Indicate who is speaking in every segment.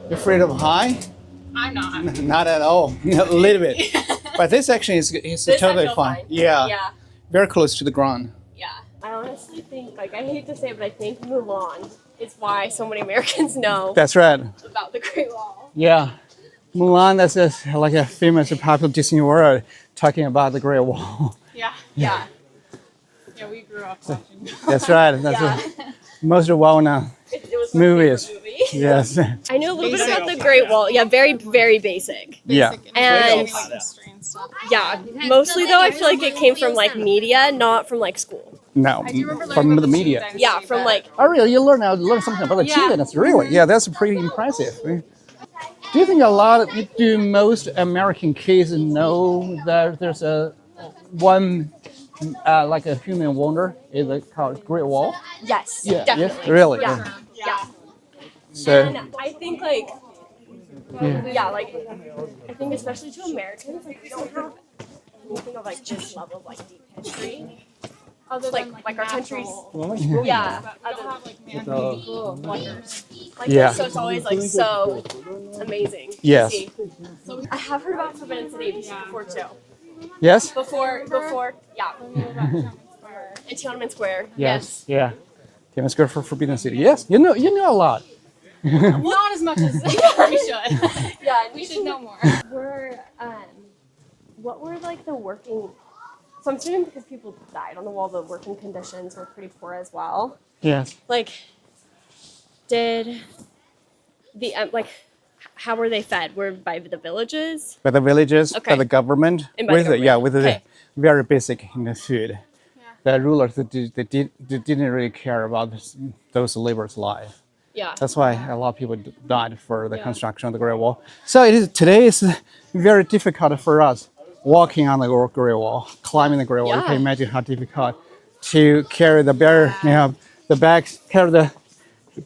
Speaker 1: You're afraid of high?
Speaker 2: I'm not.
Speaker 1: Not at all. A little bit. But this section is totally fine. Yeah. Very close to the ground.
Speaker 3: Yeah. I honestly think, like, I hate to say it, but I think Mulan is why so many Americans know
Speaker 1: That's right.
Speaker 3: about the Great Wall.
Speaker 1: Yeah. Mulan, that's like a famous popular Disney World talking about the Great Wall.
Speaker 2: Yeah.
Speaker 3: Yeah.
Speaker 2: Yeah, we grew up watching.
Speaker 1: That's right. That's the most well-known
Speaker 3: It was my
Speaker 1: movies.
Speaker 3: favorite movie.
Speaker 1: Yes.
Speaker 3: I know a little bit about the Great Wall. Yeah, very, very basic.
Speaker 1: Yeah.
Speaker 3: And
Speaker 2: History and stuff.
Speaker 3: yeah, mostly though, I feel like it came from like media, not from like school.
Speaker 1: No,
Speaker 2: I do remember learning
Speaker 1: from
Speaker 2: about
Speaker 1: the media.
Speaker 2: Qing
Speaker 3: Yeah,
Speaker 2: dynasty,
Speaker 3: from
Speaker 2: but-
Speaker 3: like
Speaker 1: Oh, really? You learn something about the
Speaker 2: Yeah.
Speaker 1: Qing dynasty, really? Yeah, that's pretty impressive. Do you think do most American kids know that there's one like a human wonder is called Great Wall?
Speaker 3: yes,
Speaker 1: Yeah.
Speaker 3: definitely.
Speaker 1: Yes, really.
Speaker 3: Yeah. Yeah.
Speaker 1: So
Speaker 3: And I think like like I think especially to Americans, like we don't have anything of like this level of like deep history.
Speaker 2: Other
Speaker 3: Like
Speaker 2: than
Speaker 3: our country's
Speaker 2: yeah.
Speaker 3: yeah.
Speaker 2: But we don't have like man-made wonders.
Speaker 3: Like
Speaker 1: Yeah.
Speaker 3: so it's always like so amazing. to
Speaker 1: Yes.
Speaker 3: see. I have heard about Forbidden City before too.
Speaker 1: yes.
Speaker 3: Before yeah. In Tiananmen Square.
Speaker 1: Yes. Yeah. Famous girl for Forbidden City. Yes. You know a lot.
Speaker 2: Not as much as we should.
Speaker 3: Yeah,
Speaker 2: We should know more.
Speaker 3: What were like the working? So I'm assuming because people died on the wall, the working conditions were pretty poor as well.
Speaker 1: Yes.
Speaker 3: Like, did the how were they fed? Were by the villages?
Speaker 1: By the villages, by
Speaker 3: Okay.
Speaker 1: the government,
Speaker 3: And by the government.
Speaker 1: with
Speaker 3: Okay.
Speaker 1: the very basic food. The rulers they didn't really care about those laborers' life.
Speaker 3: Yeah.
Speaker 1: That's why a lot of people died for the construction of the Great Wall. So today is very difficult for us walking on the Great Wall, climbing the Great Wall. You can
Speaker 3: Yeah.
Speaker 1: imagine how difficult to carry the the bags, carry the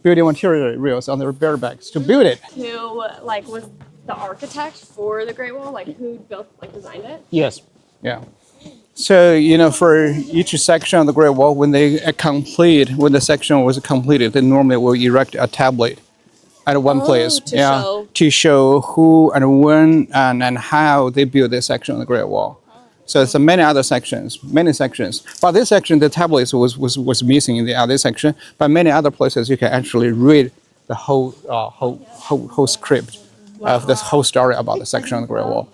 Speaker 1: building materials on their bare backs to build it.
Speaker 3: Who like was the architect for the Great Wall? Like who built designed it?
Speaker 1: Yes. Yeah. So, for each section of the Great Wall, when the section was completed, they normally will erect a tablet at one place. To show who and when and how they built this section of the Great Wall. So it's many sections. But this section, the tablet was missing in the other section. But many other places, you can actually read the whole script of this whole story about the section of the Great Wall.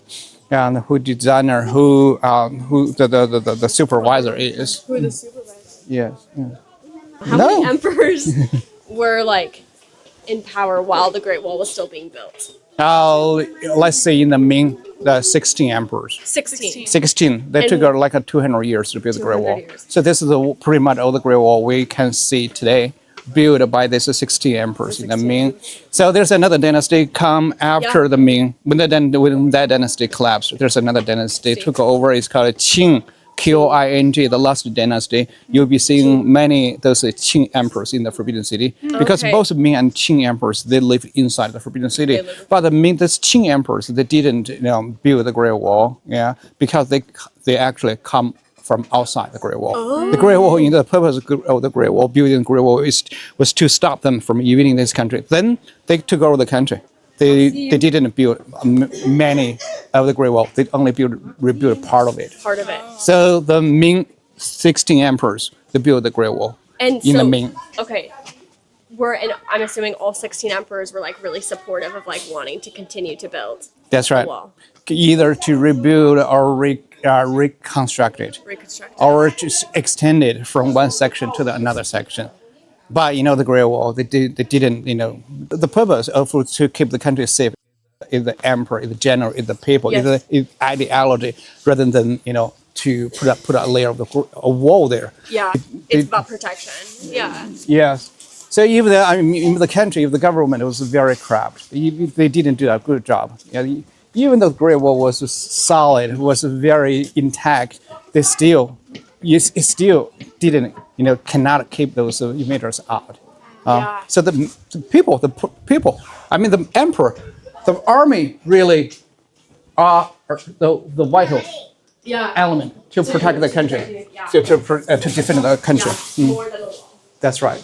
Speaker 1: And who designer, who the supervisor is.
Speaker 3: Who the supervisor?
Speaker 1: Yes. Yeah.
Speaker 3: How many emperors were like in power while the Great Wall was still being built?
Speaker 1: Let's say in the Ming, the 16 emperors.
Speaker 3: 16.
Speaker 1: 16. They took like 200 years to build the Great
Speaker 3: 200
Speaker 1: Wall.
Speaker 3: years.
Speaker 1: So this is pretty much all the Great Wall we can see today, built by these 16 emperors in the Ming. So there's another dynasty come after the Ming. When that dynasty collapsed, there's another dynasty took over. It's called Qing. Q-I-N-G, the last dynasty. You'll be seeing many those Qing emperors in the Forbidden City because both Ming and Qing emperors they live inside the Forbidden City. But the Qing emperors they didn't build the Great Wall, because they actually come from outside the Great Wall. The Great Wall, the purpose of the Great Wall, building the Great Wall was to stop them from invading this country. Then they took over the country. They didn't build many of the Great Wall. They only rebuilt part of it.
Speaker 3: Part of it.
Speaker 1: So the Ming 16 emperors they built the Great Wall
Speaker 3: And
Speaker 1: in the Ming.
Speaker 3: Okay. I'm assuming all 16 emperors were like really supportive of like wanting to continue to build
Speaker 1: That's right.
Speaker 3: the wall.
Speaker 1: Either to rebuild or reconstruct it, or just extend it from one section to another section. But the Great Wall, they didn't. The purpose of to keep the country safe is the emperor, is the general, is the people, is the ideology, rather than to put a layer of a wall there.
Speaker 3: Yeah, it's about protection. Yeah.
Speaker 1: Yes. So even the country, if the government was very corrupt, they didn't do a good job. Even though the Great Wall was solid, was very intact, it still didn't, cannot keep those invaders out. So the people, the emperor, the army really are the vital element to protect the country, to defend the country.
Speaker 3: More than the wall.
Speaker 1: That's right.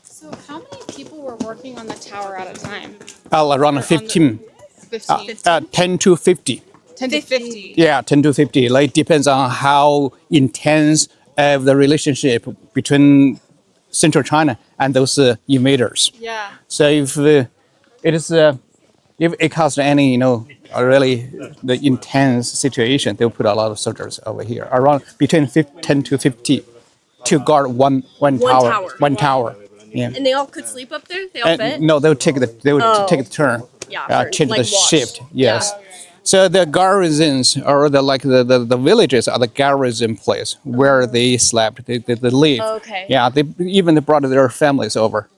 Speaker 2: So how many people were working working on the tower at a time?
Speaker 1: Around 15,
Speaker 2: 15.
Speaker 1: 10 to 50.
Speaker 2: 10 to 50.
Speaker 1: Yeah, 10 to 50. Like depends on how intense of the relationship between Central China and those invaders.
Speaker 2: Yeah.
Speaker 1: So if it is, if it caused any, a really the intense situation, they'll put a lot of soldiers over here, around between 10 to 50, to guard one tower.
Speaker 3: tower.
Speaker 1: One tower. Yeah.
Speaker 3: And they all could sleep up there? They all fit?
Speaker 1: No, they would take the turn.
Speaker 3: Yeah, for,
Speaker 1: change
Speaker 3: like,
Speaker 1: the
Speaker 3: watch.
Speaker 1: shift. Yes.
Speaker 3: Yeah.
Speaker 1: So the garrisons or the villages are the garrison place where they slept. They live.
Speaker 3: Okay.
Speaker 1: Yeah. They brought their families over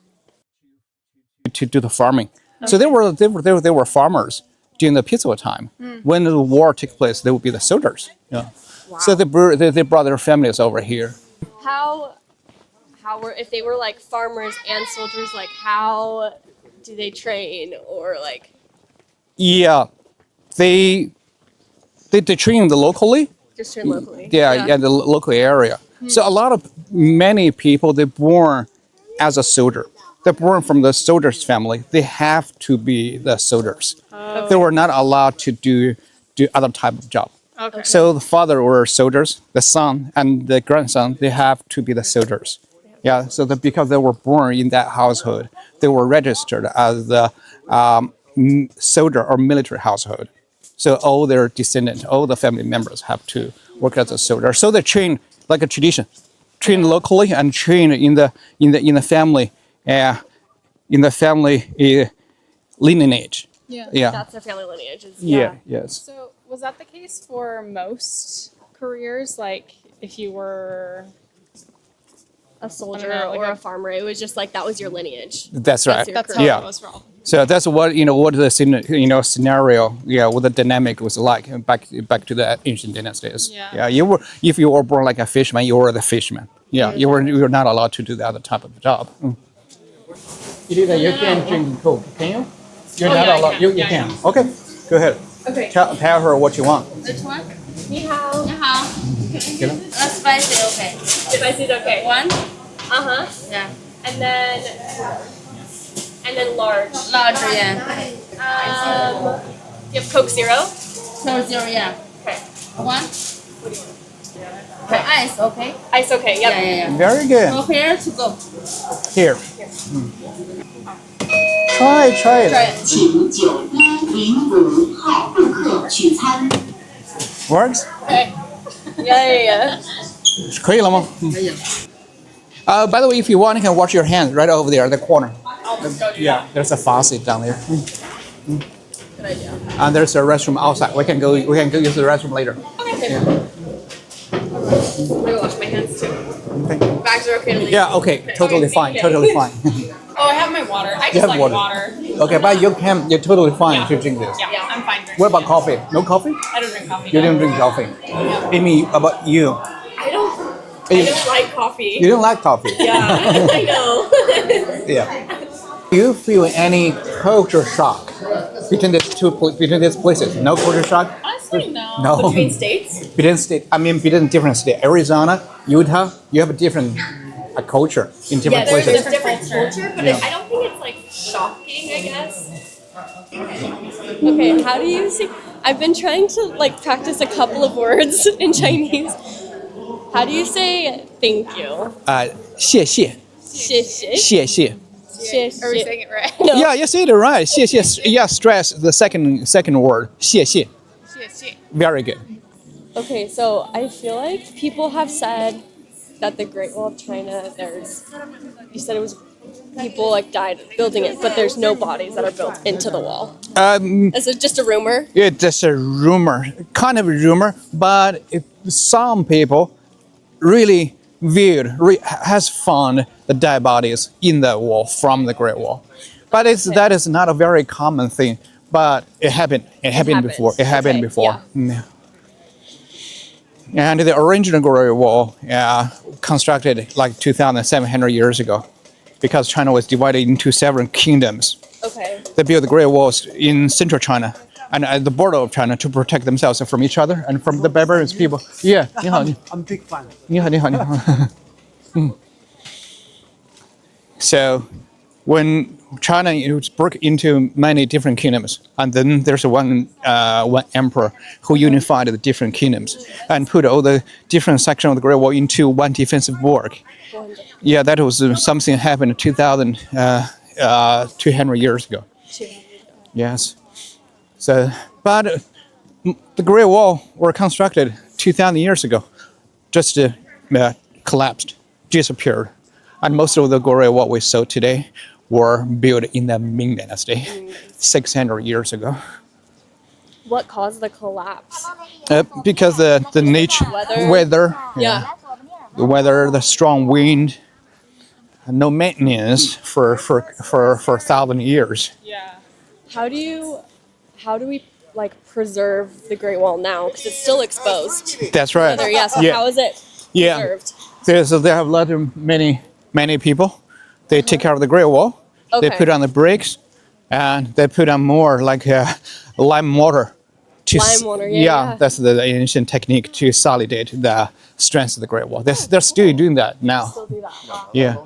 Speaker 1: to do the farming. So they were farmers during the peaceful time. When the war took place, they would be the soldiers. Yeah.
Speaker 3: Wow.
Speaker 1: So they brought their families over here.
Speaker 3: How were, if they were like farmers and soldiers, like how do they train or like?
Speaker 1: Yeah. They train the locally.
Speaker 3: Just train locally.
Speaker 1: Yeah, the local area. So many people, they're born as a soldier. They're born from the soldiers' family. They have to be the soldiers. They were not allowed to do other type of job.
Speaker 2: Okay.
Speaker 1: So the father were soldiers, the son and the grandson, they have to be the soldiers. Yeah, so because they were born in that household, they were registered as the soldier or military household. So all their descendants, all the family members have to work as a soldier. So they train like a tradition, train locally and train in the family, lineage.
Speaker 2: Yeah.
Speaker 1: Yeah.
Speaker 3: That's their family lineages.
Speaker 1: Yeah. Yes.
Speaker 2: So was that the case for most careers? Like if you were
Speaker 3: A soldier
Speaker 2: I don't know, like
Speaker 3: or
Speaker 2: a-
Speaker 3: a farmer, it was just like that was your lineage.
Speaker 1: That's right.
Speaker 3: your
Speaker 2: that's
Speaker 3: career.
Speaker 2: how
Speaker 1: Yeah.
Speaker 2: it was for all.
Speaker 1: So that's what what the scenario, what the dynamic was like back to the ancient dynasties.
Speaker 2: Yeah.
Speaker 1: If you were born like a fisherman, you were the fisherman. Yeah, you were not allowed to do the other type of job. You can drink Coke, can you? You're
Speaker 2: Oh,
Speaker 1: not
Speaker 2: yeah, I
Speaker 1: allowed.
Speaker 2: can.
Speaker 1: You
Speaker 2: Yeah, I
Speaker 1: can. Okay, go ahead.
Speaker 3: Okay.
Speaker 1: Tell her what you want.
Speaker 4: Which one?
Speaker 3: Ni hao.
Speaker 4: 你好 spicy, okay.
Speaker 3: Spicy is okay.
Speaker 4: One?
Speaker 3: Yeah.
Speaker 4: Yeah.
Speaker 3: And then large.
Speaker 4: Large, yeah.
Speaker 3: You have Coke Zero?
Speaker 4: Coke Zero, yeah.
Speaker 3: Okay.
Speaker 4: One? Ice, okay?
Speaker 3: Ice okay. Yep.
Speaker 4: Yeah, yeah, yeah.
Speaker 1: Very good.
Speaker 4: Go here to go.
Speaker 1: Here. Try
Speaker 4: Try
Speaker 1: it.
Speaker 4: it.
Speaker 5: 请9105号顾客取餐。
Speaker 1: Works?
Speaker 3: Okay. Yeah.
Speaker 1: 可以了吗？By the way, if you want, you can wash your hands right over there, the corner. Yeah, there's a faucet down there.
Speaker 3: Good idea.
Speaker 1: And there's a restroom outside. We can go use the restroom later.
Speaker 3: Okay. I'm gonna wash my hands too. Bags are okay to leave.
Speaker 1: Yeah, okay, totally fine, totally fine.
Speaker 2: Oh, I have my water. I
Speaker 1: You
Speaker 2: just
Speaker 1: have
Speaker 2: like
Speaker 1: water.
Speaker 2: water.
Speaker 1: Okay, but you're totally fine to drink this.
Speaker 2: Yeah, I'm fine drinking.
Speaker 1: What about coffee? No coffee?
Speaker 2: I don't drink coffee.
Speaker 1: You didn't drink coffee. Amy, about you?
Speaker 3: I don't like coffee.
Speaker 1: You don't like coffee?
Speaker 3: Yeah, I know.
Speaker 1: Yeah. Do you feel any culture shock between these places? No culture shock?
Speaker 2: Honestly, no.
Speaker 1: No.
Speaker 3: Between states?
Speaker 1: Between different states. Arizona, Utah, you have a different culture in different
Speaker 3: Yeah, there's
Speaker 1: places.
Speaker 3: a different culture, but
Speaker 1: Yeah.
Speaker 3: I don't think it's like shocking, I guess. Okay, how do you say? I've been trying to like practice a couple of words in Chinese. How do you say thank you?
Speaker 1: 谢谢,
Speaker 3: 谢谢.
Speaker 1: 谢谢.
Speaker 3: 谢谢.
Speaker 2: Are we saying it right?
Speaker 3: No.
Speaker 1: Yeah, you say it right. 谢谢. Yeah, stress the second word. 谢谢. Very good.
Speaker 3: Okay, so I feel like people have said that the Great Wall of China, you said it was people like died building it, but there's no bodies that are built into the wall. Is it just a rumor?
Speaker 1: It's just a rumor, kind of a rumor, but some people really has found the dead bodies in the wall from the Great Wall. But that is not a very common thing. But it happened. It happened before. It happened
Speaker 3: Okay,
Speaker 1: before. Yeah. And the original Great Wall, constructed like 2,700 years ago, because China was divided into several kingdoms.
Speaker 3: Okay.
Speaker 1: They built the Great Walls in central China and at the border of China to protect themselves from each other and from the barbarian people. Yeah, 你好,
Speaker 6: I'm big fan.
Speaker 1: 你好. So when China was broke into many different kingdoms, and then there's one emperor who unified the different kingdoms and put all the different sections of the Great Wall into one defensive work. Yeah, that was something happened 2,200 years ago. Yes. So, but the Great Wall were constructed 2,000 years ago, just collapsed, disappeared. And most of the Great Wall we saw today were built in the Ming Dynasty, 600 years ago.
Speaker 3: What caused the collapse?
Speaker 1: Because the nature, weather, the weather, the strong wind, no maintenance for 1,000 years.
Speaker 2: Yeah.
Speaker 3: How do we like preserve the Great Wall now? Because it's still exposed.
Speaker 1: That's right.
Speaker 3: So
Speaker 1: Yeah.
Speaker 3: how is it preserved?
Speaker 1: So they have let many people. They take care of the Great Wall. They
Speaker 3: Okay.
Speaker 1: put on the bricks, and they put on more like lime water.
Speaker 3: Lime water, yeah.
Speaker 1: That's the ancient technique to solidate the strength of the Great Wall. They're still doing that now.
Speaker 3: Still do that.
Speaker 1: Yeah.